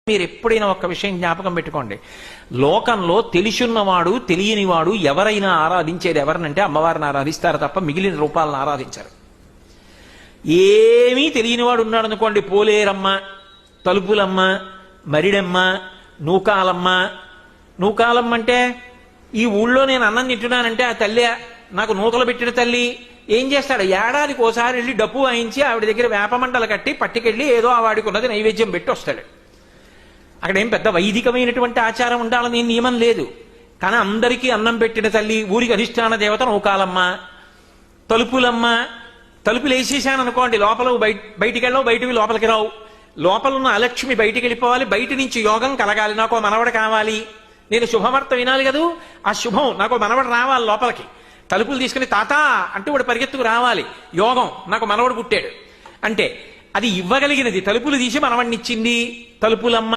మీరు ఎప్పుడైనా ఒక్క విషయం జ్ఞాపకం పెట్టుకోండి. లోకంలో తెలిసున్నవాడు తెలియనివాడు ఎవరైనా ఆరాధించేది ఎవరినంటే అమ్మవారిని ఆరాధిస్తారు తప్ప మిగిలిన రూపాలను ఆరాధించారు. ఏమీ తెలియనివాడు ఉన్నాడు అనుకోండి, పోలేరమ్మ, తలుపులమ్మ, మరిడమ్మ, నూకాలమ్మ. నూకాలమ్మ అంటే ఈ ఊళ్ళో నేను అన్నం తింటున్నానంటే ఆ తల్లి నాకు నూకలు పెట్టిన తల్లి. ఏం చేస్తాడు? ఏడాదికి ఓసారి వెళ్ళి డప్పు వాయించి ఆవిడ దగ్గర వేపమంటలు కట్టి పట్టుకెళ్ళి ఏదో ఆ వాడికి ఉన్నది నైవేద్యం పెట్టి వస్తాడు. అక్కడేం పెద్ద వైదికమైనటువంటి ఆచారం ఉండాలని నియమం లేదు. కానీ అందరికీ అన్నం పెట్టిన తల్లి, ఊరికి అధిష్టాన దేవత నూకాలమ్మ, తలుపులమ్మ. తలుపులు వేసేసాను అనుకోండి, లోపల బయటికి వెళ్ళవు, బయటివి లోపలికి రావు. లోపల ఉన్న అలక్ష్మి బయటికి వెళ్ళిపోవాలి, బయట నుంచి యోగం కలగాలి. నాకు మనవడు కావాలి, నేను శుభవార్త వినాలి కదూ, ఆ శుభం నాకు మనవడు రావాలి లోపలికి. తలుపులు తీసుకుని తాత అంటూ వాడు పరిగెత్తుకు రావాలి. యోగం, నాకు మనవడు పుట్టాడు అంటే అది ఇవ్వగలిగినది. తలుపులు తీసి మనవడినిచ్చింది తలుపులమ్మ.